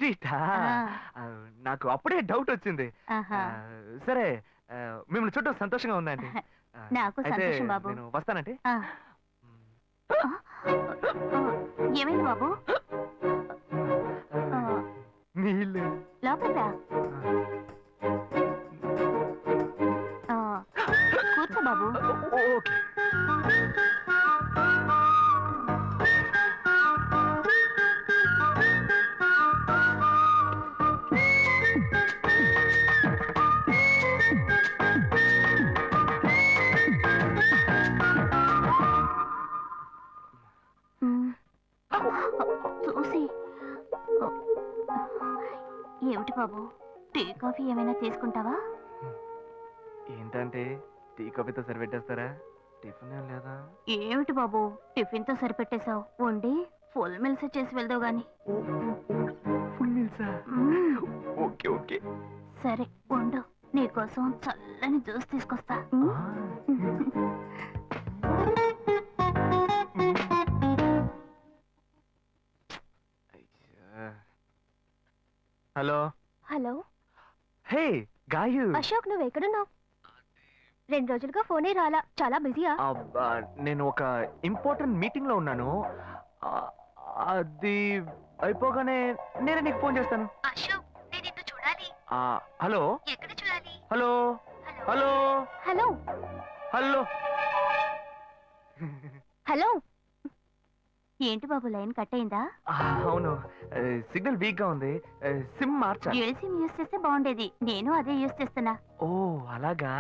స్వీటా? నాకు అప్పుడే డౌట్ వచ్చింది. సరే, మిమ్మల్ని చూడటం సంతోషంగా ఉందండి. నాకు సంతోషం బాబు. నేను వస్తానండి. ఏమైంది బాబు? నీళ్ళు లోపల కూర్చో బాబు. ఓకే. చూసి ఏమిటి బాబు, టీ కాఫీ ఏమైనా తీసుకుంటావా? ఏంటంటే టీ కాఫీతో సరిపెట్టేస్తారా? టిఫిన్ లేదా? ఏమిటి బాబు టిఫిన్ తో సరిపెట్టేశావు? వండి ఫుల్ మిల్స్ చేసి వెళ్దావు గాని. ఫుల్ మిల్సా? Okay okay. సరే వండు, నీకోసం చల్లని జ్యూస్ తీసుకొస్తా. Hello. Hello. Hey Gayu. Ashok, నువ్వు ఎక్కడున్నావు? 2 రోజులుగా ఫోనే రాలా, చాలా బిజీయా? నేను ఒక ఇంపార్టెంట్ మీటింగ్ లో ఉన్నాను. అది అయిపోగానే నేనే నీకు ఫోన్ చేస్తాను. అశోక్, నేను నిన్ను చూడాలి. హలో. ఎక్కడ చూడాలి? Hello hello hello hello hello. ఏంటి బాబు, లైన్ కట్ అయిందా? అవును, సిగ్నల్ వీక్ గా ఉంది. సిమ్ మార్చా. డ్యూయల్ సిమ్ యూస్ చేస్తే బాగుండేది. నేను అదే యూస్ చేస్తున్నా. ఓ అలాగా.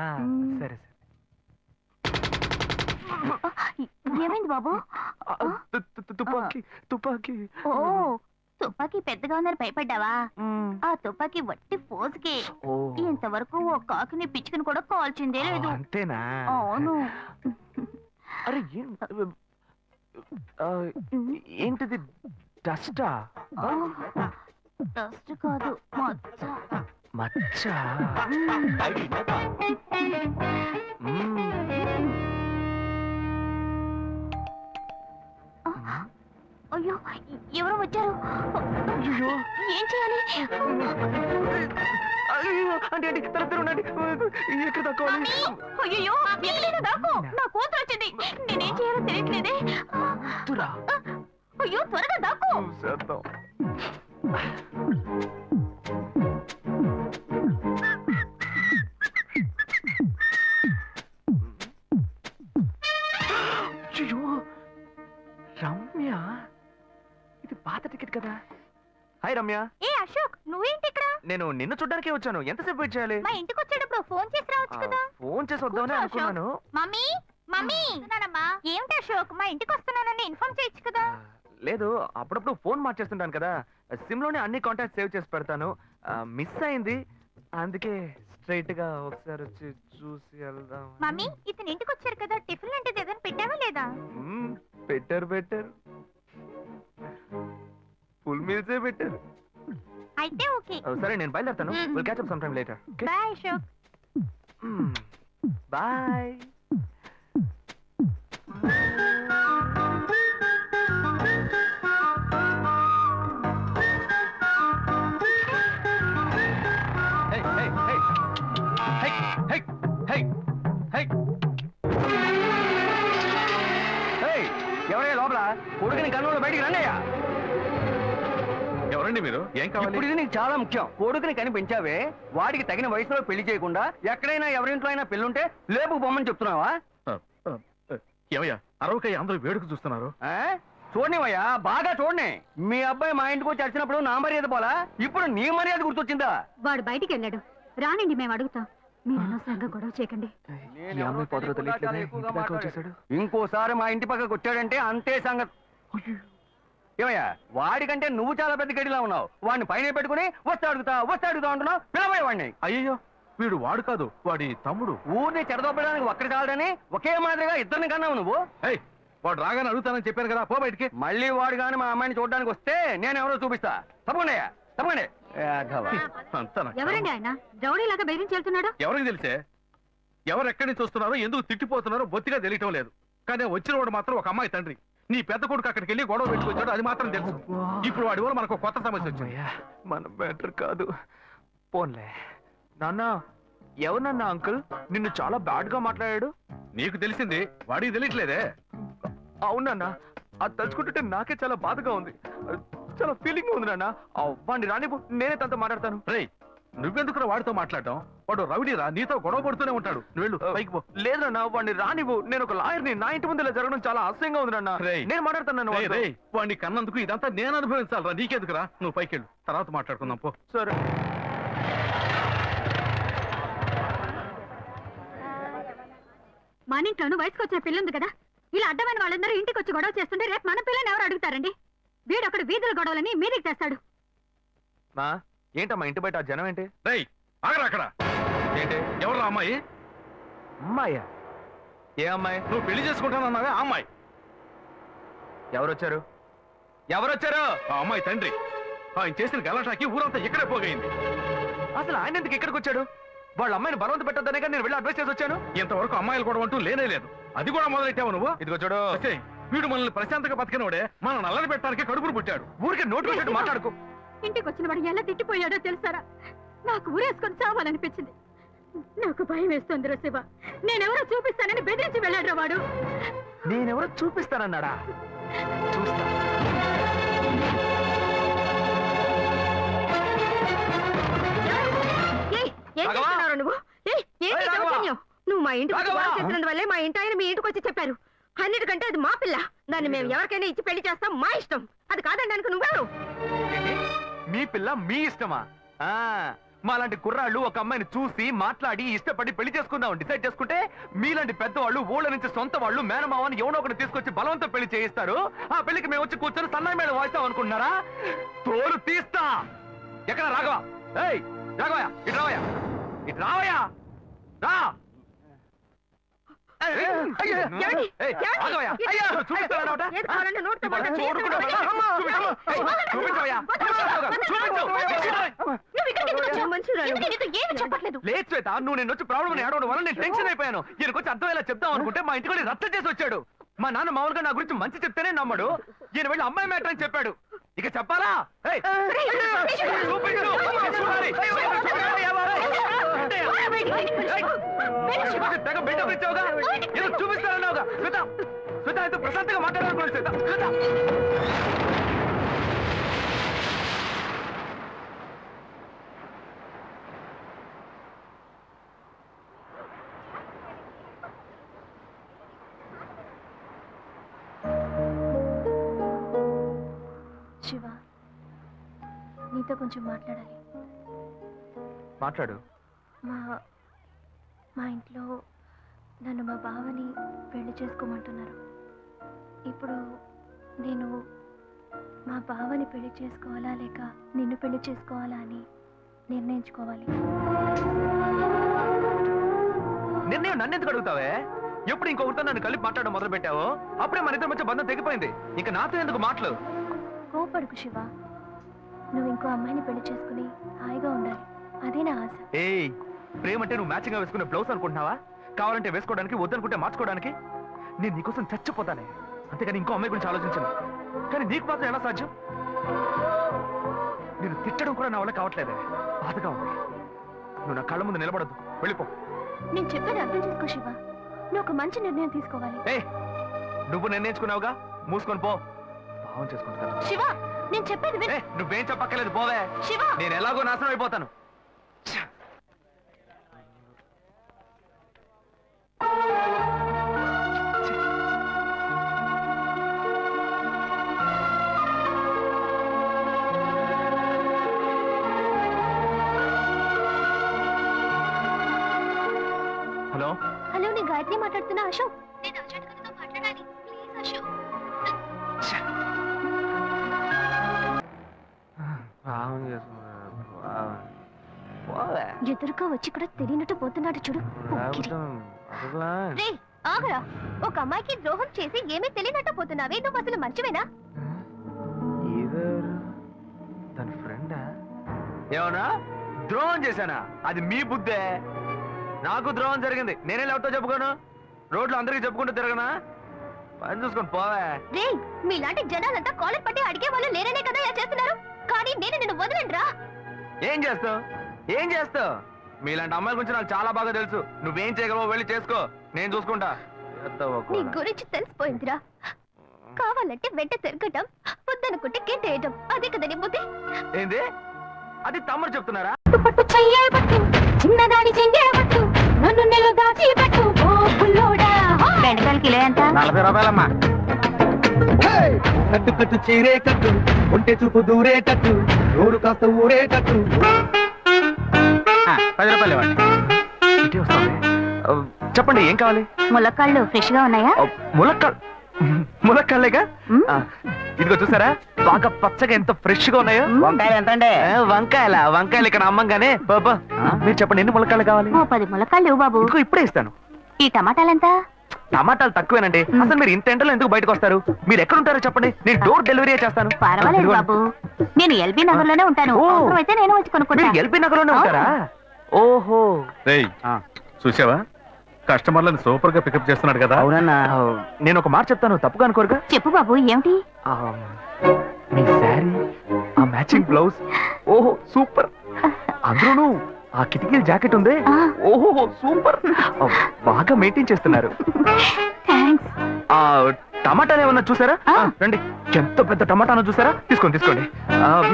సరే సరే. ఏమైంది బాబు? తుపాకీ తుపాకీ. ఓ, తుపాకీ పెద్దగా ఉందని భయపడ్డావా? ఆ తుపాకీ వట్టి ఫోజుకే. ఇంతవరకు ఓ కాకిని పిచ్చుకుని కూడా కాల్చిందే లేదు. అంతేనా? అవును. అరే ఏంటిది? డస్టా? డస్ట్ కాదు, మచ్చ. మచ్చ? అయ్యో, ఎవరో వచ్చారు. ఏం చేయాలి? అంటే తరతరు ఉండండి. ఎక్కడ తక్కువాలి? అయ్యో, ఎక్కడైనా దాకో. నా కూతురు వచ్చింది. నేనేం చేయాలో తెలియట్లేదే. అయ్యో, త్వరగా దాకో. రమ్య, ఇది పాత టికెట్ కదా. హాయ్ రమ్య. ఏ అశోక్, నువ్వేంటి ఇక్కడ? నేను నిన్ను చూడ్డానికే వచ్చాను. ఎంతసేపు వెయిట్ చేయాలి? మా ఇంటికి వచ్చేటప్పుడు ఫోన్ చేసి రావచ్చు కదా. ఫోన్ చేసి వద్దామని అనుకున్నాను. మమ్మీ మమ్మీ, ఏమిటి అశోక్, మా ఇంటికి వస్తున్నానని ఇన్ఫార్మ్ చేయొచ్చు కదా. లేదు, అప్పుడప్పుడు ఫోన్ మార్చేస్తుంటాను కదా. సిమ్ లోనే అన్ని కాంటాక్ట్ సేవ్ చేసి పెడతాను. మిస్ అయింది, అందుకే స్ట్రైట్ గా ఒకసారి వచ్చి చూసి వెళ్దాం. మమ్మీ, ఇతను ఇంటికి వచ్చారు కదా, టిఫిన్ లాంటిది ఏదైనా పెట్టావా లేదా? బెటర్ బెటర్, ఫుల్ మీల్సే బెటర్. అయితే ఓకే. సరే, నేను బయలుదేరుతాను. Will catch up some time later. Bye Ashok. Bye. ఎవరయ్యా లోపల? కొడుకుని కన్నులో బయటికి రండియ్యా. ఎవరండి మీరు? ఏం కావాలి? ఇప్పుడు ఇది నీకు చాలా ముఖ్యం. కొడుకుని కనిపించావే, వాడికి తగిన వయసులో పెళ్లి చేయకుండా ఎక్కడైనా ఎవరింట్లో అయినా పెళ్ళుంటే లేపుకు పొమ్మని చెప్తున్నావా? ఏమయ్యా అరవకయ్య అందరూ వేడుక చూస్తున్నారు. చూడనివయ్యా, బాగా చూడని. మీ అబ్బాయి మా ఇంటికి వచ్చి వచ్చినప్పుడు నా మర్యాద పోలా, ఇప్పుడు నీ మర్యాద గుర్తొచ్చిందా? వాడు బయటికి వెళ్ళాడు, రానండి, మేము అడుగుతాం. మీరు అనవసరంగా గొడవ చేయకండి. ఇంకోసారి మా ఇంటి పక్కకు వచ్చాడంటే అంతే సంగతి. ఏమయ్యా, వాడికంటే నువ్వు చాలా పెద్ద గడిలా ఉన్నావు. వాడిని పైన పెట్టుకుని వస్తా అడుగుతా అంటున్నావు. పిలవయ్య వాడిని. అయ్యో, వీడు వాడు కాదు, వాడి తమ్ముడు. ఊరిని చెడదొప్పడానికి ఒక్కడి చాలని ఒకే మాదిరిగా ఇద్దరిని కన్నావు నువ్వు. వాడు రాగానే అడుగుతానని చెప్పాను కదా, పో బయటికి. మళ్ళీ వాడు గాని మా అమ్మాయిని చూడడానికి వస్తే నేను ఎవరో చూపిస్తా. తప్పకుండా తప్పండి. ఎవరండి ఆయన? రౌడీలాగా బెదిరించి వెళ్తున్నాడు. ఎవరికి తెలిసే? ఎవరు ఎక్కడి నుంచి వస్తున్నారో, ఎందుకు తిట్టిపోతున్నారో బొత్తిగా తెలియటం లేదు. కానీ వచ్చిన వాడు మాత్రం ఒక అమ్మాయి తండ్రి. నీ పెద్ద కొడుకు అక్కడికి వెళ్ళి గొడవ పెట్టుకొచ్చాడు, అది మాత్రం తెలుసు. ఇప్పుడు వాడి వల్ల మనకు కొత్త సమస్య వచ్చింది. అమ్మయ్యా, మన బెటర్ కాదు. పోన్లే. నాన్న, ఎవరన్నా అంకుల్ నిన్ను చాలా బ్యాడ్ గా మాట్లాడాడు? నీకు తెలిసింది, వాడికి తెలియట్లేదే. అవునన్నా, అది తలుచుకుంటుంటే నాకే చాలా బాధగా ఉంది. చాలా ఫీలింగ్ ఉంది నాన్న. వాడిని రానివ్వు, నేనే తనతో మాట్లాడతాను. రేయ్, నువ్వెందుకురా వాడితో మాట్లాడటం? వాడు రౌడీరా, నీతో గొడవ పడుతూనే ఉంటాడు. నువ్వు వెళ్ళు, పైకి పో. లేదన్నా, వాడిని రానివ్వు. నేను ఒక లాయర్ని. నా ఇంటి ముందు ఇలా జరగడం చాలా అసహ్యంగా ఉంది నాన్న. రేయ్. నేను మాట్లాడతాను. రేయ్, వాడిని కన్నందుకు ఇదంతా నేను అనుభవించాలరా, నీకెందుకురా? నువ్వు పైకి వెళ్ళు, తర్వాత మాట్లాడుకుందాం పో. సరే. మన ఇంట్లోనూ వయసుకు వచ్చిన పిల్లుంది కదా, ఇలా అడ్డమైన వాళ్ళందరూ ఇంటికి వచ్చి గొడవ చేస్తుంటే రేపు మన పిల్లని ఎవరు అడుగుతారండి? వీడొకడు వీధుల గొడవలని మీదికి తెస్తాడు. మా ఏంటమ్మా ఇంటి బయట ఆ జనం ఏంటి? రేయ్, ఆగరా అక్కడ. ఏంటి? ఎవర్రా అమ్మాయి? అమ్మాయ్యా? ఏ అమ్మాయి? నువ్వు పెళ్లి చేసుకుంటానన్నావే ఆ అమ్మాయి. ఎవరొచ్చారు? ఎవరొచ్చారు? ఆ అమ్మాయి తండ్రి. ఆయన చేసిన గలాటాకి ఊరంతా ఇక్కడే పోగైంది. అసలు ఆయన ఎందుకు ఇక్కడికి వచ్చాడు? వాళ్ళ అమ్మాయిని బలవంత పెట్టద్దనే నేను వెళ్ళి అడ్వైస్ చేసి వచ్చాను. ఇంతవరకు అమ్మాయిలు కూడా అంటూ లేనే లేదు. అది కూడా మొదలెట్టావు నువ్వు. ఇదిగో చూడు, ఒసేయ్, వీడు మనల్ని ప్రశాంతంగా బతికినోడే మన నల్లని పెట్టడానికి కడుపును పుట్టాడు. ఊరికే నోటు పెట్టట్టు మాట్లాడుకో. ఇంటికి వచ్చిన వాడు ఎలా తిట్టిపోయాడో తెలుసారా? నాకు ఊరేసుకొని చావాలనిపించింది. నాకు భయం వేస్తుంది శివ. నేనెవరో చూపిస్తానని బెదిరించి వెళ్ళాడు వాడు. నేనెవరో చూపిస్తానన్నాడా? చూస్తా. నువ్వు మా ఇంటికి రాఘవా! వల్లే మా ఇంటి ఆయన మీ ఇంటికి వచ్చి చెప్పారు. అన్నిటికంటే అది మా పిల్ల. దాన్ని మేము ఎవరికైనా ఇచ్చి పెళ్లి చేస్తాం, మా ఇష్టం. అది కాదండానికి నువ్వెవరు? ఏంటి? మీ పిల్ల మీ ఇష్టమా? మాలాంటి కుర్రాళ్ళు ఒక అమ్మాయిని చూసి మాట్లాడి ఇష్టపడి పెళ్లి చేసుకుందాం డిసైడ్ చేసుకుంటే, మీలాంటి పెద్దవాళ్ళు ఊళ్ళ నుంచి సొంత వాళ్ళు మేనమావని ఎవనో ఒకటి తీసుకొచ్చి బలవంతం పెళ్లి చేయిస్తారు. ఆ పెళ్లికి మేము వచ్చి కూర్చొని సన్నాయి మీద వాయిస్తాం అనుకుంటున్నారా? తోలు తీస్తా. ఎక్కడ రాఘవ? ఏయ్ రాఘవయ్య, ఇటు రావయ్యా, ఇటు రావయ్యా, రా. లేదు శ్వేత, నువ్వు నేను వచ్చి ప్రాబ్లం ఏడవడం వల్ల నేను టెన్షన్ అయిపోయాను. ఈయనకొచ్చి అర్థమయ్యేలా చెప్దాం అనుకుంటే మా ఇంటికి రచ్చ చేసి వచ్చాడు. మా నాన్న మామూలుగా నా గురించి మంచి చెప్తేనే నమ్మడు. ఈయన వెళ్ళి అమ్మాయి మ్యాటర్ అని చెప్పాడు. ఇక చెప్పాలా? చూపిస్తానన్నావుగా శ్వేత. శ్వేత అయితే ప్రశాంతంగా మాట్లాడాలనుకున్నాను శ్వేత. శ్వేత శివ, నీతో కొంచెం మాట్లాడాలి. మాట్లాడు. మా ఇంట్లో నన్ను మా బావని పెళ్లి చేసుకోమంటున్నారు. ఇప్పుడు నేను మా బావని పెళ్లి చేసుకోవాలా లేక నిన్ను పెళ్లి చేసుకోవాలా అని నిర్ణయించుకోవాలి. నిర్ణయం నన్ను ఎందుకు అడుగుతావే? ఎప్పుడు ఇంకొకరితో నన్ను కలిపి మాట్లాడడం మొదలు పెట్టావో అప్పుడే మన ఇద్దరి మధ్య బంధం తెగిపోయింది. ఇంకా నాతో ఎందుకు మాటలు? కోపడుకు శివ. నువ్వు ఇంకో అమ్మాయిని పెళ్లి చేసుకుని హాయిగా ఉండాలి, అదే నా ఆశ. ఏయ్, ప్రేమ అంటే నువ్వు మ్యాచింగ్ గా వేసుకునే బ్లౌజ్ అనుకుంటున్నావా? కావాలంటే వేసుకోవడానికి, వద్దనుకుంటే మార్చుకోవడానికి. నేను నీకోసం చచ్చిపోతానే, అంతేగాని ఇంకో అమ్మాయి గురించి ఆలోచించను. కానీ నీకు మాత్రం ఎలా సాధ్యం? నేను తిట్టడం కూడా నా వల్ల కావట్లేదే, బాధగా ఉంది. నువ్వు నా కళ్ళ ముందు నిలబడద్దు, వెళ్ళిపో. నేను చెప్పేది అర్థం చేసుకో శివ. నువ్వు ఒక మంచి నిర్ణయం తీసుకోవాలి. ఏ, నువ్వు నిర్ణయించుకున్నావుగా, మూసుకొని పో. భావం చేసుకుంటా. శివ, నేను చెప్పేది విను. నువ్వేం చెప్పక్కర్లేదు, పోవే. శివ, నేను ఎలాగో నాశనం అయిపోతాను. హలో హలో, నేను గాయత్రి మాట్లాడుతున్నా. అశోక్, నేను అర్జెంట్ గారితో మాట్లాడాలి, ప్లీజ్ అశోక్. ఎదురుగా వచ్చి కూడా తెలియనట్టు పోతున్నాడు చూడు. రేయ్, ఆగరా. ఒక అమ్మాయికి ద్రోహం చేసి ఏమీ తెలియనట్టు పోతున్నావే, నువ్వు అసలు మంచివేనా? తన ఫ్రెండా? ఏమన్నా ద్రోహం చేశానా? అది మీ బుద్ధే. నాకు ద్రోహం జరిగింది, నేనే లేవతో చెప్పుకోను. రోడ్లు అందరికీ చెప్పుకుంటూ తిరగనా? పని చూసుకొని పోవే. రే మీలాంటి జనాలంతా కాలర్ పట్టి అడిగే వాళ్ళు లేరనే కదా ఇలా చేస్తున్నారు. కానీ నేను నిన్ను వదలండ్రా. ఏం చేస్తావు ఏం చేస్తావు? మీలాంటి అమ్మాయిల గురించి నాకు చాలా బాగా తెలుసు. నువ్వేం చేయగలవో వెళ్ళి చేసుకో, నేను చూసుకుంటా. నీ గురించి తెలిసిపోయిందిరా. కావాలంటే వెంట తిరగటం, వద్దనుకుంటే గెంటేయటం, అదే కదా నీ బుద్ధి. ఏంది అది తమ్ముడు చెప్తున్నారా? పట్టు చెయ్యబట్టు చిన్నదాని చెంగేబట్టు నన్ను నెల దాచి పెట్టు ఓ బుల్లోడా. బెండకాయలు కిలో ఎంత? 40 రూపాయలమ్మా. కట్టు కట్టు చీరే కట్టు, ఒంటె చూపు దూరేటట్టు, నోరు కాస్త ఊరేటట్టు. 10 రూపాయలు ఇవ్వండి. ఇటే వస్తుంది. చెప్పండి ఏం కావాలి? ములక్కాళ్ళు ఫ్రెష్ గా ఉన్నాయా? ములక్కాళ్ళేగా. ఇదిగో చూసారా బాగా పచ్చగా ఎంత ఫ్రెష్ గా ఉన్నాయో. వంకాయలు ఎంత అండి? వంకాయలు ఇక్కడ అమ్మంగానే బాబా. మీరు చెప్పండి ఎన్ని ములక్కాళ్ళు కావాలి? ఓ 10 ములక్కాళ్ళు ఇవ్వు బాబు. ఇదిగో ఇప్పుడే ఇస్తాను. ఈ టమాటాలెంత? టమాటాలు తక్కువేనండి. అసలు మీరు ఇంత ఎండలో ఎందుకు బయటకు వస్తారు? మీరు ఎక్కడ ఉంటారో చెప్పండి, నేను డోర్ డెలివరీ చేస్తాను. పర్వాలేదు బాబు, నేను ఎల్బీ నగర్ లోనే ఉంటాను. ఓ. అయితే నేను వచ్చి కొనుక్కుంటా. మీరు ఎల్బీ నగర్ లోనే ఉంటారా? ఓహో. రేయ్ చూసావా, కస్టమర్లను సూపర్ గా పికప్ చేస్తున్నాడు కదా. అవునన్నా. నేను ఒక మాట చెప్తాను, తప్పుగా అనుకోరుగా? చెప్పు బాబు, ఏమిటి? మీ శారీ, ఆ మ్యాచింగ్ బ్లౌజ్, ఓహో సూపర్. అందులోనూ ఆ కిటికీల జాకెట్ ఉంది, ఓహో సూపర్. బాగా మెయింటైన్ చేస్తున్నారు. థాంక్స్. ఆ టమాటాలు ఏమన్నా చూసారా? రండి, ఎంత పెద్ద టమాటాను చూసారా? తీసుకోండి తీసుకోండి.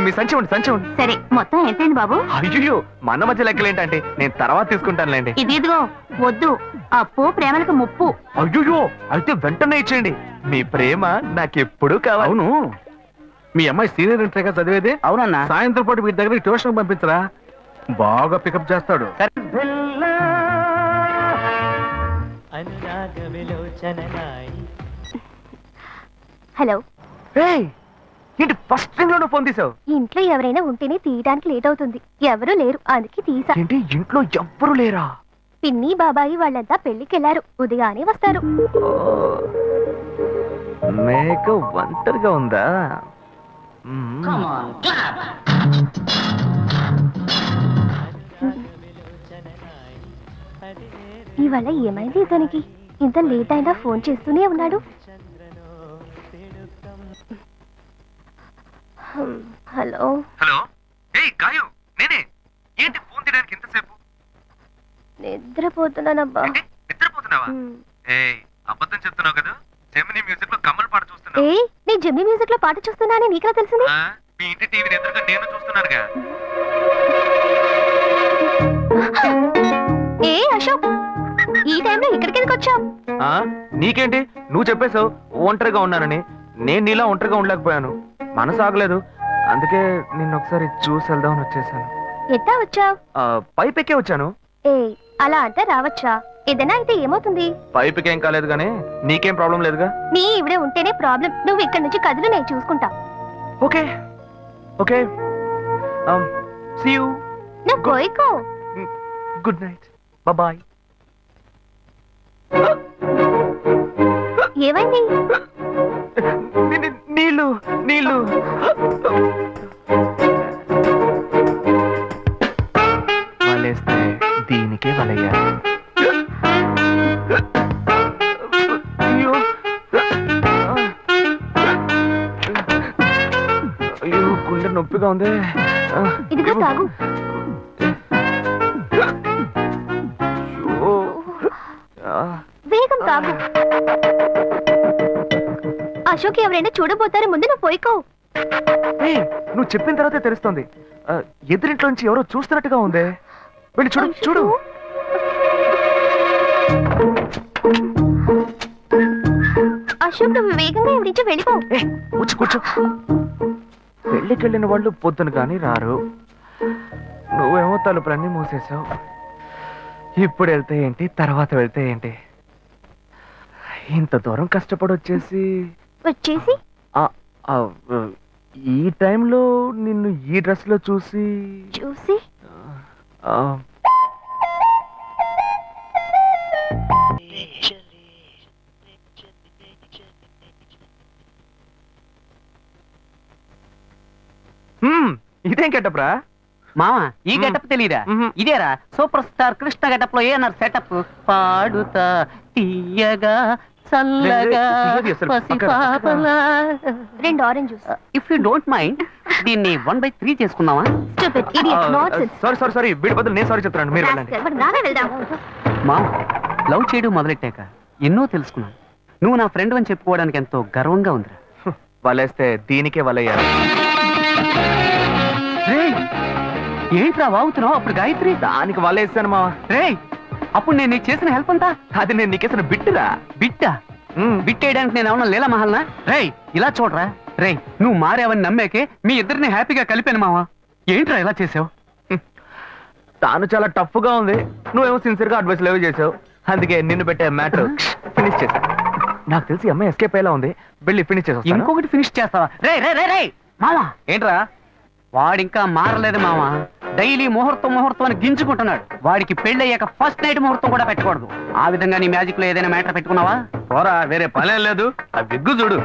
మీ సంచి ఉండి సంచి ఉండి. సరే, మొత్తం ఎంతైంది బాబు? అయ్యో మన మధ్య లెక్కలేంటంటే, నేను తర్వాత తీసుకుంటానులేండి. ఇదిగో వద్దు, అప్పు ప్రేమలకు ముప్పు. అయ్యో అయితే వెంటనే ఇచ్చేయండి. మీ ప్రేమ నాకెప్పుడు కావాలి. అవును, మీ అమ్మాయి సీనియర్ ఇంటర్గా చదివేది. అవునన్నా. సాయంత్రం పాటు వీటి దగ్గర ట్యూషన్ పంపించరా, బాగా పికప్ చేస్తాడు. హలో. ఏంటి ఫస్ట్ రింగ్ లోనే ఫోన్ తీసావు? ఇంట్లో ఎవరైనా ఉంటేనే తీయడానికి లేట్ అవుతుంది. ఎవరూ లేరు, అందుకే తీసా. ఏంటి ఇంట్లో ఎవ్వరు లేరా? పిన్ని బాబాయి వాళ్ళంతా పెళ్లికెళ్లారు, ఉదయానే వస్తారు. మేక ఒంటరిగా ఉందా? ఇవాళ ఏమైంది ఇతనికి? ఇంత లేట్ అయినా ఫోన్ చేస్తూనే ఉన్నాడు. హలో. హలో. ఏయ్ గాయు, నేనే. ఏంటి ఫోన్ తీయడానికి ఎంతసేపు? నిద్రపోతున్నానబ్బా. నిద్రపోతున్నావా? ఏయ్ అబద్ధం చెప్తున్నావు కదా. జెమినీ మ్యూజిక్ లో కమల్ పాట చూస్తున్నావు. ఏ నీ జెమినీ మ్యూజిక్ లో పాట చూస్తున్నా అని నీకెలా తెలిసింది? మీ ఇంటి టీవీని ఎదురుగా నేను చూస్తున్నానుగా. ఏ అశోక్, ఈ టైంలో ఇక్కడికి ఎందుకు వచ్చావు? నీకేంటి, నువ్వు చెప్పేశావు ఒంటరిగా ఉన్నానని. నేను నీలా ఒంటరిగా ఉండలేకపోయాను, మనసు ఆగలేదు. అందుకే నిన్న ఒకసారి చూసి వెళ్దామని వచ్చేసాను. ఎట్టా వచ్చావు? పైపెక్కే వచ్చాను. ఏ అలా అంటే రావచ్చా? ఏదైనా అయితే ఏమవుతుంది? పైపుకేం కాలేదు గానీ నీకేం ప్రాబ్లం లేదుగా. నీ ఇవిడే ఉంటేనే ప్రాబ్లం. నువ్వు ఇక్కడ నుంచి కదులు, నేను చూసుకుంటా. Okay okay. See you. నువ్వు కోయికో. Good night, bye. ఏమైంది? నీళ్ళు నీళ్ళు. వలేస్తే దీనికే వలయ్యారు. అయ్యో అయ్యో గుండె నొప్పిగా ఉంది. ఇదిగో తాగు. వేగం తాగు. అశోక్ ఎవరైనా చూడబోతారు, ముందు నువ్వు పోయికో. నువ్వు చెప్పిన తర్వాతే తెలుస్తుంది. ఎదురింట్లో నుంచి ఎవరో చూస్తున్నట్టుగా ఉంది. వెళ్ళి చూడు చూడు. అశోక్ నువ్వు వేగంగా ఇవి నుంచి వెళ్ళిపో. కూర్చో కూర్చో. పెళ్ళికెళ్ళిన వాళ్ళు పొద్దున కానీ రారు. నువ్వేమో తలుపులన్నీ మూసేసావు. ఇప్పుడు వెళ్తే ఏంటి, తర్వాత వెళ్తే ఏంటి? ఇంత దూరం కష్టపడి వచ్చేసి ఈ టైంలో నిన్ను ఈ డ్రెస్ లో చూసి ఇదేం గెటప్రా మామా? ఈ గెటప్ తెలీదా? ఇదేరా సూపర్ స్టార్ కృష్ణ గెటప్ లో ఏనారు సెటప్. పాడుతా తీయగా చల్లగా లేదు, అసలు పసి పక్కన. పాపలా. 2 orange juice. If you don't mind దీన్ని 1/3 చేసుకుందామా? Stupid idiot, nonsense. సారీ వీడి బదులు నేను సారీ చెప్తున్నాను, మీరు వెళ్ళండి. Rascal, మరి నానే వెళ్దాం. మా లవ్ చేయడం మొదలెట్టాక ఎన్నో తెలుసుకున్నాను. నువ్వు నా ఫ్రెండ్ అని చెప్పుకోవడానికి ఎంతో గర్వంగా ఉందిరా. వలేస్తే దీనికే వలయ్యారు. రేయ్, ఏంట్రా వాగుతున్నావు? అప్పుడు గాయత్రి దానికి వలేసాను మా. రేయ్, అప్పుడు నేను నీకు చేసిన హెల్ప్ అంతా అది నేను నీకేసిన బిట్టురా. బిట్టా? బిట్టేయడానికి నేను ఏమన్నా లీలా మహల్నా? రేయ్, ఇలా చూడరా. రేయ్, నువ్వు మారావని నమ్మేకే మీ ఇద్దరిని హ్యాపీగా కలిపాను మావా. ఏంట్రా ఇలా చేసావు? తాను చాలా టఫ్ గా ఉంది, నువ్వేమో సిన్సియర్ గా అడ్వైస్ లేవు చేసావు. అందుకే నిన్ను పెట్టే మ్యాటర్ ఫినిష్ చేశా. నాకు తెలిసి అమ్మాయి ఎస్కేప్ అయ్యేలా ఉంది, వెళ్ళి ఫినిష్ చేసా. ఇంకొకటి ఫినిష్ చేస్తావా? రే రే రే రే మావా, ఏంట్రా? వాడింకా మారలేదు మావా. డైలీ ముహూర్తం ముహూర్తం అని గింజుకుంటున్నాడు. వాడికి పెళ్లి అయ్యాక ఫస్ట్ నైట్ ముహూర్తం కూడా పెట్టకూడదు. ఆ విధంగా నీ మ్యాజిక్ లో ఏదైనా మ్యాటర్ పెట్టుకున్నావా? పోరా, వేరే పనే లేదు. ఆ విగ్గు చూడు.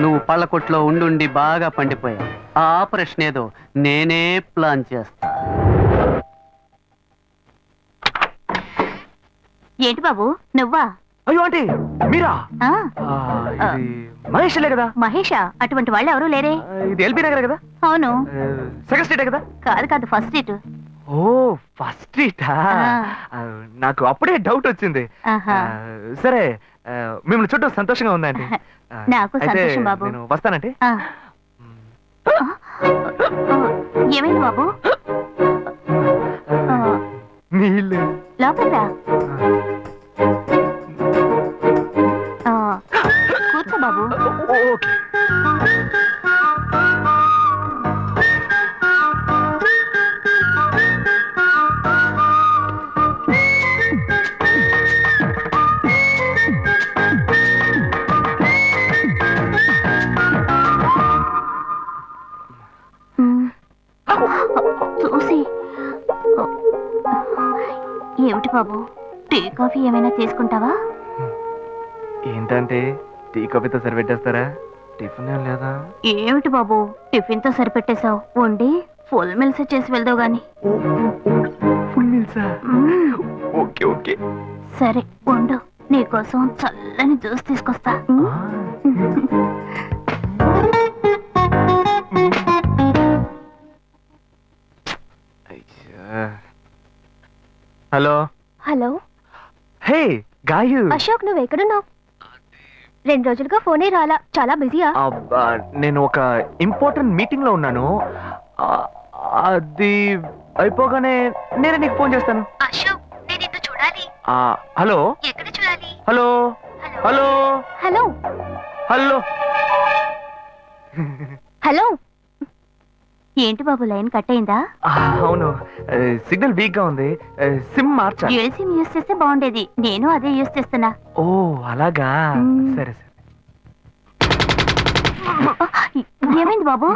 నువ్వు పళ్ళ కొట్లో ఉండి బాగా పండిపోయావు. ఆ ఆపరేషన్ ఏదో నేనే ప్లాన్ చేస్తా. ఏంటి బాబు నువ్వా? అయ్యో ఆంటీ, మీరా? ఆ, ఇది మహేష్లే కదా? మహేషా? అటువంటి వాళ్ళు ఎవరూ లేరే. ఇది ఎల్బీ నగర్ కదా? అవును. సెకండ్ స్ట్రీటే కదా? కాదు ఫస్ట్ సీట్. ఓ, ఫస్ట్ స్ట్రీటా? నాకు అప్పుడే డౌట్ వచ్చింది. ఆహా. సరే, మిమ్మల్ని చుట్టూ సంతోషంగా ఉందండి. నాకు అయితే సంతోషం బాబు. నేను వస్తానంటే. ఏమైంది బాబు? నీళ్ళు. లోపల రా. కూర్చో బాబు. ఓకే. చూసి ఏమిటి బాబు, టీ కాఫీ ఏమైనా తీసుకుంటావా? ఏంటంటే టీ కాఫీతో సరిపెట్టేస్తారా? టిఫిన్ ఏం లేదా? ఏమిటి బాబు, టిఫిన్ తో సరిపెట్టేశావు. వండి ఫుల్ మిల్స్ చేసి వెళ్దావు గాని. ఫుల్ మీల్సా? మ్మ్. Okay okay. సరే వండు, నీకోసం చల్లని జ్యూస్ తీసుకొస్తా. Hello. Hello hey Gayu. Ashok, నువ్వు ఎక్కడున్నావు? 2 రోజులుగా ఫోనే రాలా, చాలా బిజీయా? నేను ఒక ఇంపార్టెంట్ మీటింగ్ లో ఉన్నాను. అది అయిపోగానే నేనే నీకు ఫోన్ చేస్తాను. అశోక్, నేను నిన్ను చూడాలి. హలో. ఎక్కడ చూడాలి? Hello hello hello hello. Hello. ఏంటి బాబు, లైన్ కట్ అయిందా? అవును, సిగ్నల్ వీక్ గా ఉంది. సిమ్ మార్చా. డ్యూయల్ సిమ్ యూస్ చేస్తే బాగుండేది. నేను అదే యూస్ చేస్తున్నా. ఓ అలాగా. మ్మ్. సరే సరే. ఏమైంది బాబు?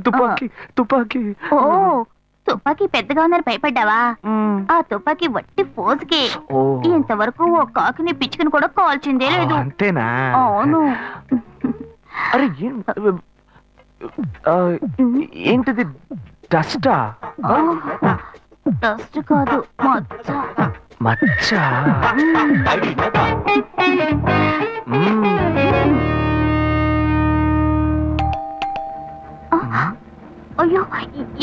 తుపాకీ తుపాకీ. ఓ, తుపాకీ పెద్దగా ఉందని భయపడ్డావా? మ్మ్. ఆ తుపాకీ వట్టి ఫోజుకే. ఓ ఇంతవరకు ఓ కాకిని పిచ్చుకుని కూడా కాల్చిందే లేదు. అంతేనా? అవును. అరే ఏంటిది? డస్టా? డస్ట్ కాదు, మచ్చ. మచ్చ. మ్మ్. అయ్యో,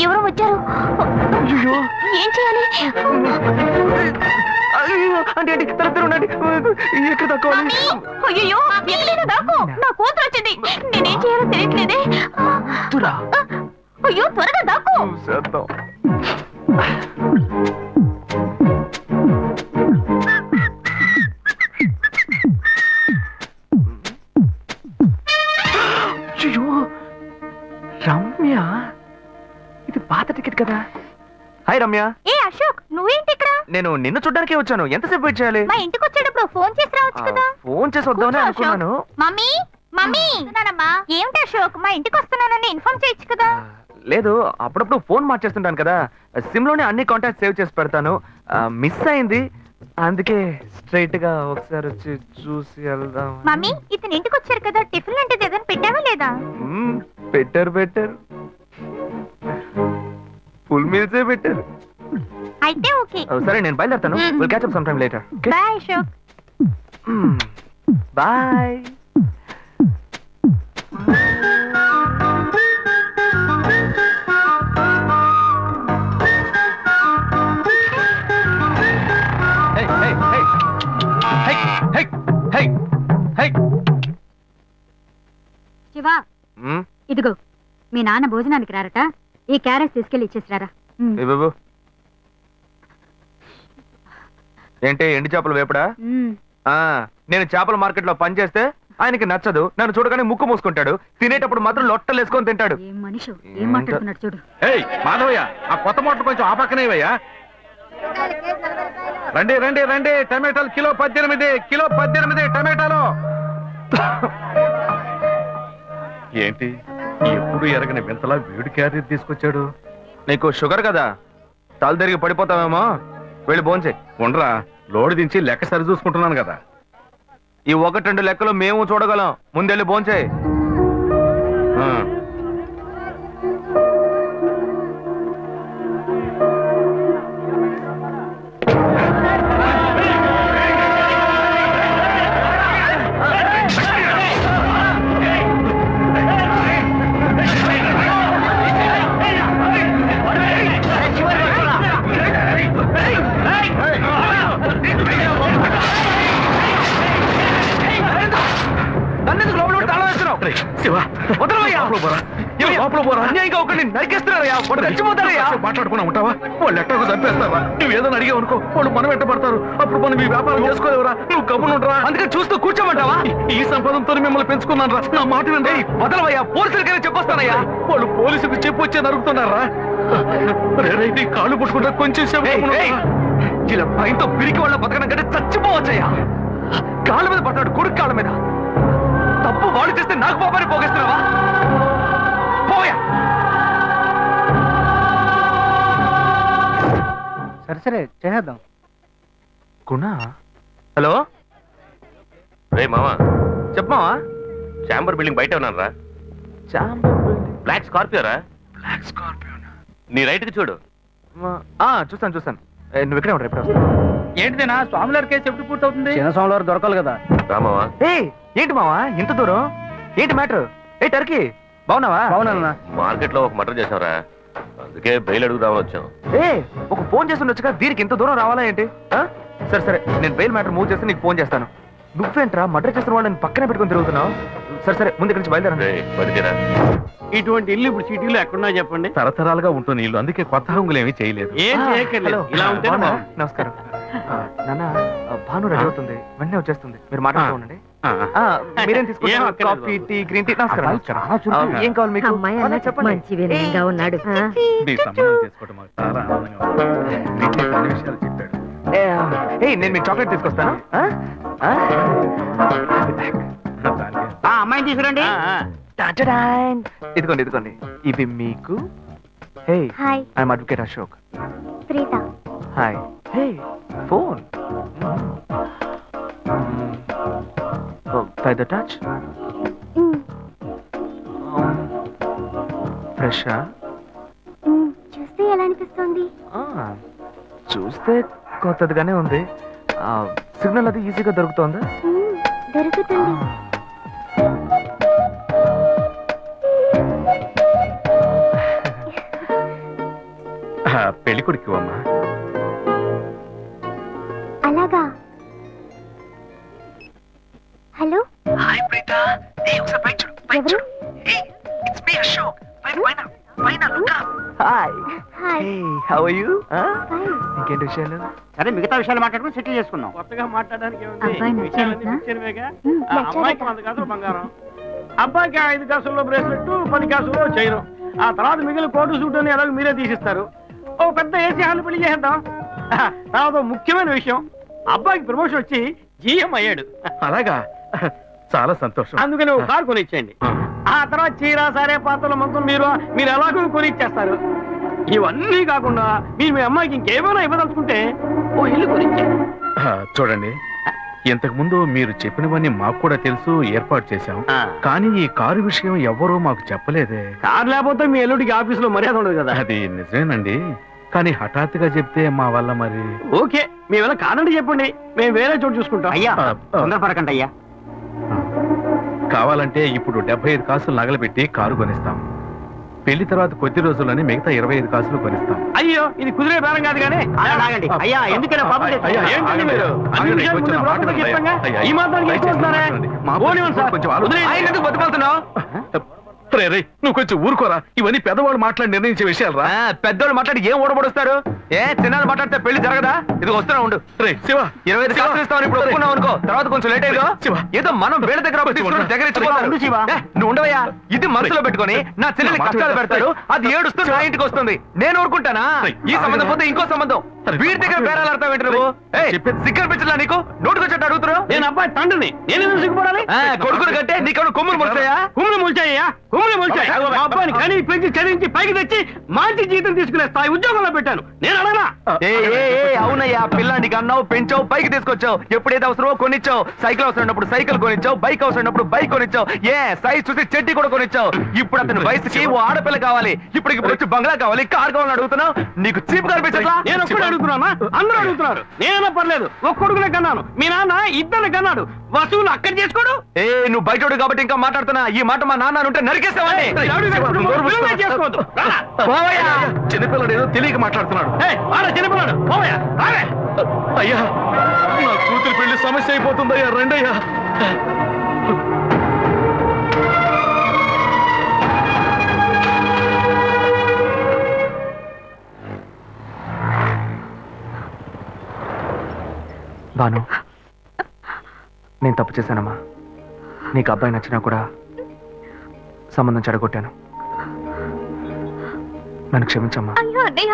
ఎవరో వచ్చారు. అయ్యో. ఏం చేయాలి? అయ్యో, అంటే తరతర ఉండండి. ఎక్కడ తక్కువాలి? అయ్యో, ఎక్కడైనా దాక్కో. నా కూతురు వచ్చింది. నేనేం చేయాలో తెలియట్లేదే. తురా. అయ్యో, త్వరగా దాక్కో. చేద్దాం. అయ్యో, రమ్య, ఇది పాత టికెట్ కదా? హాయ్ రమ్య. ఏ అశోక్, నువ్వేంటి ఇక్కడ? నేను నిన్ను చూడ్డానికే వచ్చాను. ఎంతసేపు వెయిట్ చేయాలి? మా ఇంటికి వచ్చేటప్పుడు ఫోన్ చేసి రావచ్చు కదా. ఫోన్ చేసి వద్దామని కూర్చో, అనుకున్నాను. Mummy mummy. ఏమిటి అశోక్, మా ఇంటికి వస్తున్నానని ఇన్ఫార్మ్ చేయొచ్చు కదా. లేదు, అప్పుడప్పుడు ఫోన్ మార్చేస్తుంటాను కదా, సిమ్ లోనే అన్ని కాంటాక్ట్ సేవ్ చేసి పెడతాను. మిస్ అయింది, అందుకే స్ట్రైట్ గా ఒకసారి వచ్చి చూసి వెళ్దాం. మమ్మీ, ఇతను ఇంటికి వచ్చారు కదా, టిఫిన్ లాంటిది ఏదైనా పెట్టావా లేదా? బెటర్ ఫుల్ మీల్సే బెటర్. అయితే ఓకే. సరే, నేను బయలుదేరుతాను. మ్మ్. Will catch up some time later. Bye Ashok. Bye. Shiva ఇదిగో మీ నాన్న భోజనానికి రారట, ఈ క్యారెట్ తీసుకెళ్లి ఇచ్చేసిరారా. బాబు ఏంటి ఎండి చేపలు వేపడా? నేను చేపల మార్కెట్ లో పనిచేస్తే ఆయనకి నచ్చదు, నన్ను చూడగానే ముక్కు మూసుకుంటాడు, తినేటప్పుడు మాత్రం లొట్టలు వేసుకొని తింటాడు. ఏం మనిషి ఏం మాట్లాడుతున్నాడు చూడు. ఏయ్ మాధవయ్య, ఆ కొత్త మోటార్ కొంచెం ఆ పక్కనేవయ్యా. రండి రండి రండి, టమాటాలు కిలో 18 టమాటాలు. ఏంటి ఎప్పుడు ఎరగని వింతలా వేడి క్యారెట్ తీసుకొచ్చాడు? నీకు షుగర్ కదా, తల తిరిగి పడిపోతావేమో, వెళ్ళి భోంచే. ఉండరా, లోడు దించి లెక్క సరి చూసుకుంటున్నాను కదా. ఈ 1-2 లెక్కలు మేము చూడగలం, ముందెళ్ళి భోంచే. మాట్లాడుకున్నా ఉంటావా? వాళ్ళు ఎట్టకు చంపేస్తావా? నువ్వు ఏదో అడిగావు అనుకో, వాళ్ళు మనం ఎట్టబడతారు, అప్పుడు మనం ఈ వ్యాపారం చేసుకోలేవురా. నువ్వు కబునుంటరా, అందుకే చూస్తూ కూర్చోమంటావా? ఈ సంపదంతో మిమ్మల్ని పెంచుకున్నాను రా, నా మాట వినండి. వదలవయ్యా, పోలీసులకైనా చెప్పొస్తానయ్యా. వాళ్ళు పోలీసులకు చెప్పొచ్చే నరుగుతున్నారా? కాళ్ళు పుట్టుకుంటా కొంచెం ఇలా భయంతో పిరికి వాళ్ళ బతకడం కంటే చచ్చిపోవచ్చయ్యా. కాళ్ళ మీద పడతాడు, కొడుకు కాళ్ళ మీద. తప్పు వాళ్ళు చేస్తే నాకు పాపాన్ని పోగేస్తున్నావా? పోయా. సరే చేద్దాం. గుణ, హలో. రే మామా, చెప్పమావా. చాంబర్ బిల్డింగ్ బయట ఉన్నాను రా. బ్లాక్ స్కార్పియో రా. బ్లాక్ స్కార్పియో నీ రైట్ కి చూడు. చూస్తాను. నువ్వు ఇక్కడే ఉంటావు, ఎప్పుడు వస్తావు? ఏంటిదేనా స్వామివారి కేసు ఎప్పుడు పూర్తవుతుంది? చిన్న స్వామివారు దొరకాలి కదా. రామావా, ఏంటి మావా ఇంత దూరం? ఏంటి మ్యాటర్? టర్కీ బాగున్నావా? బాగున్నా. మార్కెట్ లో ఒక మర్డర్ చేసావురా, అందుకే బెయిల్ అడుగుదామని వచ్చాం. ఒక ఫోన్ చేసి ఉండొచ్చుగా, దీనికి ఇంత దూరం రావాలా ఏంటి? సరే నేను బెయిల్ మ్యాటర్ మూవ్ చేస్తే నీకు ఫోన్ చేస్తాను. నువ్వేంట్రా మర్డర్ చేసిన వాళ్ళని పక్కనే పెట్టుకుని తిరుగుతున్నావు? సరే ముందు ఇక్కడి నుంచి బయలుదేరండి. పడితేరా ఇటువంటి ఇల్లు ఇప్పుడు సిటీలో ఎక్కడున్నా చెప్పండి. తరతరాలుగా ఉంటుంది ఇల్లు, అందుకే కొత్త హంగులు ఏమీ చేయలేదు. ఏం చేయక్కర్లేదు, ఇలా ఉంటే నమస్కారం. నాన్న, భాను రెడీ అవుతుంది, వెంటనే వచ్చేస్తుంది, మీరు మాట్లాడుతూ ఉండండి. మీరేం తీసుకుంటారు? Coffee, tea, green tea? నమస్కారం. ఏం కావాలి మీకు? చెప్పండి. ఉన్నాడు. మీ సంబంధం చేసుకోవడం మాకు చాలా ఆనందంగా ఉంది. నీకే కొన్ని విషయాలు చెప్పాడు. నేను మీకు చాక్లెట్ తీసుకొస్తాను. అమ్మాయిని తీసుకురండి. ఇదిగోండి ఇవి మీకు. Hi, I'm advocate Ashok. Preeta. Hi. Phone by the touch. Fresh. చూస్తే ఎలా అనిపిస్తుంది? చూస్తే కొత్తదిగానే ఉంది. సిగ్నల్ అది ఈజీగా దొరుకుతుందా? దొరుకుతుంది. పెళ్లి కొడుకు అమ్మా. అలాగా. హలో. హాయ్ ప్రీత. ఒకసారి పైకి చూడు, పైకి చూడు. It's me Ashok. పైన look up. Hi. How are you? ఇంకేంటి విషయాలు? సరే మిగతా విషయాలు మాట్లాడుకుని సెటిల్ చేసుకుందాం. కొత్తగా మాట్లాడడానికి అబ్బాయి నచ్చాడట్నా? అమ్మాయికి 100 కాసులు బంగారం, అబ్బాయికి 5 కాసుల్లో బ్రేస్లెట్, 10 కాసుల్లో చైను. ఆ తర్వాత మిగిలిన కోటు సూట్ అని ఎలాగో మీరే తీసిస్తారు. ఓ పెద్ద ఏసీ హాల్ పెళ్లి చేద్దాం. తర్వాత ముఖ్యమైన విషయం, అబ్బాయికి ప్రమోషన్ వచ్చి జీఎం అయ్యాడు. అలాగా, చాలా సంతోషం. అందుకని ఒక కారు కొనిచ్చేయండి. ఆ తర్వాత చీర, సారే, పాత్రల మొత్తం మీరు ఎలాగో కొనిచ్చేస్తారు. ఇవన్నీ కాకుండా మీరు మీ అమ్మాయికి ఇంకేమైనా ఇవ్వదలుచుకుంటే ఓ ఇల్లు కొనిచ్చేయండి. చూడండి, ఇంతకు ముందు మీరు చెప్పినవన్నీ మాకు కూడా తెలుసు, ఏర్పాటు చేశాం. కానీ ఈ కారు విషయం ఎవ్వరూ మాకు చెప్పలేదే. కారు లేకపోతే మీ ఎల్లుడికి ఆఫీసులో మర్యాద ఉండదు కదా. అది నిజమేనండి, కానీ హఠాత్తుగా చెప్తే మా వల్ల మరి. ఓకే, మీ వల్ల కాదండి చెప్పండి, మేము వేరే చోటు చూసుకుంటాం. అయ్యా తొందరపడకండి అయ్యా. కావాలంటే ఇప్పుడు 75 కాసులు నగలబెట్టి కారు కొనిస్తాం. పెళ్లి తర్వాత కొద్ది రోజుల్లోనే మిగతా 25 కాసులు కొనిస్తాం. అయ్యో ఇది కుదిరే బేరం కాదు కానీ ఆగండి. అయ్యా ఎందుకైనా పాపం చేస్తున్నారు? అయ్యా, ఏంటండి ఆగండి. మీరు? అన్ని ఆగండి, విషయాలు కొంచెం ముందు మాట్లాడండి. బ్రోకర్తో చెప్పాంగా? అయ్యా, ఈ మాత్రానికి దయచేసి ఎక్కువస్తున్నారా? మాట్లాడండి. మా పోనివ్వండి సార్. కొంచెం ఆలోచించండి. వదిలేయండి. ఆయన ఎందుకు బతుకుతున్నావు? రే నువ్వు కొంచెం ఊరుకోరా. ఇవన్నీ పెద్దవాళ్ళు మాట్లాడి నిర్ణయించే విషయాలు రా. పెద్దోళ్ళు మాట్లాడి ఏం ఓడబడుస్తారు? చిన్నాళ్ళు మాట్లాడితే పెళ్లి జరగదా? ఇది వస్తున్నా ఉండు. రే శివ 25 కాసులు ఇస్తామని ఇప్పుడు ఒప్పుకున్నావు అనుకో, తర్వాత కొంచెం లేట్ అయ్యో శివ. ఏదో మనం వేళ దగ్గర అప్పు తీసుకుని దగ్గర ఇచ్చిపోతారు. ఉండు శివ. నువ్వు ఉండవయ్యా. ఇది మనసులో పెట్టుకొని నా చెల్లెలి కష్టాలు పెడతారు, అది ఏడుస్తూ నా ఇంటికి వస్తుంది. నేను ఊరుకుంటానా? ఈ సంబంధం పోతే ఇంకో సంబంధం. వీడి దగ్గర బేరాలు ఆడతావు ఏంటి నువ్వు? సిగ్గర్ పిచ్చలా నీకు? నోటుకొచ్చేట్టు అడుగుతున్నావు. నేను అబ్బాయి తండ్రిని, నేను ఎందుకు సిగ్గుపడాలి? కొడుకులు కంటే నీకు కొమ్ములు ముడతాయా? కుమ్ములు మొలిచాయ్యా, కుమ్ములు మొలిచాయి. మా అబ్బాయిని కని పెంచి చదివించి పైకి తెచ్చి మంచి జీతం తీసుకునే స్థాయి ఉద్యోగంలో పెట్టాను. నేను అడగనా? అవునయ్యా, పిల్లానికి అన్నావు, పెంచావు, పైకి తీసుకొచ్చావు. ఎప్పుడైతే అవసరమో కొనిచ్చావు. సైకిల్ అవసరం ఉన్నప్పుడు సైకిల్ కొనిచ్చావు, బైక్ అవసరం ఉన్నప్పుడు బైక్ కొనిచ్చావు. సైజ్ చూసి చెట్టి కూడా కొనిచ్చావు. ఇప్పుడు అతని వయసుకి ఓ ఆడపిల్ల కావాలి, ఇప్పుడు వచ్చి బంగ్లా కావాలి, కార్ కావాలని అడుగుతున్నావు. నీకు చీప్ కనిపించట్లా? నేను ఒక్కడే అడుగుతున్నానా? అందరూ అడుగుతున్నారు. నేనైనా పర్లేదు, ఒక్క కొడుకునే కన్నాను. మీ నాన్న ఇద్దరు కన్నాడు. వసూలు అక్కడ చేసుకోడు. నువ్వు బయటోడు కాబట్టి ఇంకా మాట్లాడుతున్నా. ఈ మాట మా నాన్న ఉంటే నరికేస్తావని. చేసుకోవద్దు. చిన్నపిల్లడు ఏదో తెలియక మాట్లాడుతున్నాడు. చిన్నపిల్లాడు పోవయ్యా, రావే. అయ్యా నా కూతురు పెళ్లి సమస్య అయిపోతుందయ్యా, రండయ్యా. బాను, నేను తప్పు చేశానమ్మా. నీకు అబ్బాయి నచ్చినా కూడా సంబంధం చెడగొట్టాను. నన్ను క్షమించమ్మా. అయ్యో అన్నయ్య,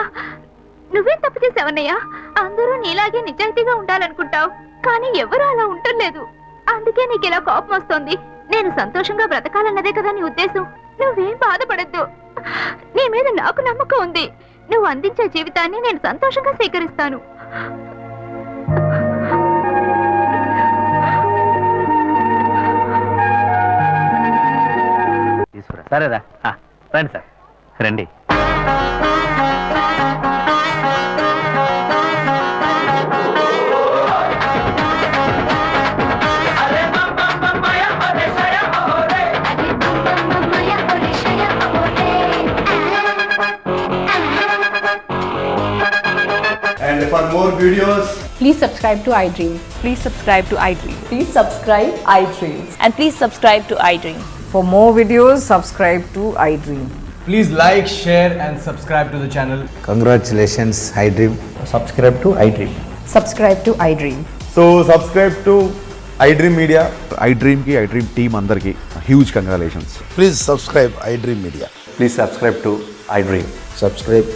నువ్వేం తప్పు చేసావన్నయ్య? అందరూ నీలాగే నిజాయితీగా ఉండాలనుకుంటావు, కానీ ఎవరు అలా ఉండలేదు. అందుకే నీకు ఇలా కోపం వస్తుంది. నేను సంతోషంగా బ్రతకాలన్నదే కదా నీ ఉద్దేశం. నువ్వేం బాధపడద్దు. నీ మీద నాకు నమ్మకం ఉంది. నువ్వు అందించే జీవితాన్ని నేను సంతోషంగా స్వీకరిస్తాను. సరేరా రండి సార్, రండి. And for more videos, Please subscribe to iDream. Please subscribe to iDream. Please subscribe iDream. And please subscribe to iDream. For more videos, subscribe to iDream. please like, share and subscribe to the channel. Congratulations, iDream. Subscribe to iDream. Subscribe to iDream. So subscribe to iDream Media. iDream ki iDream team andarki huge congratulations. Please subscribe iDream Media. Please subscribe to iDream. Subscribe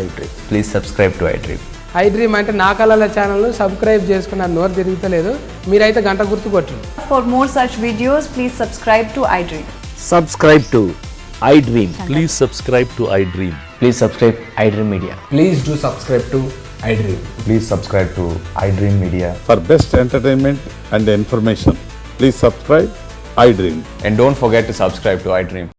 iDream. Please subscribe to iDream. iDream అంటే నా కళల channel subscribe చేసుకున్న నోరు తిరుగుతలేదు. మీరైతే గంట గుర్తు కొట్టండి. For more such videos, please subscribe to iDream. Subscribe to iDream. Please subscribe to iDream. Please subscribe iDream Media. Please do subscribe to iDream. Please subscribe to iDream Media. For best entertainment and information, please subscribe iDream. And don't forget to subscribe to iDream.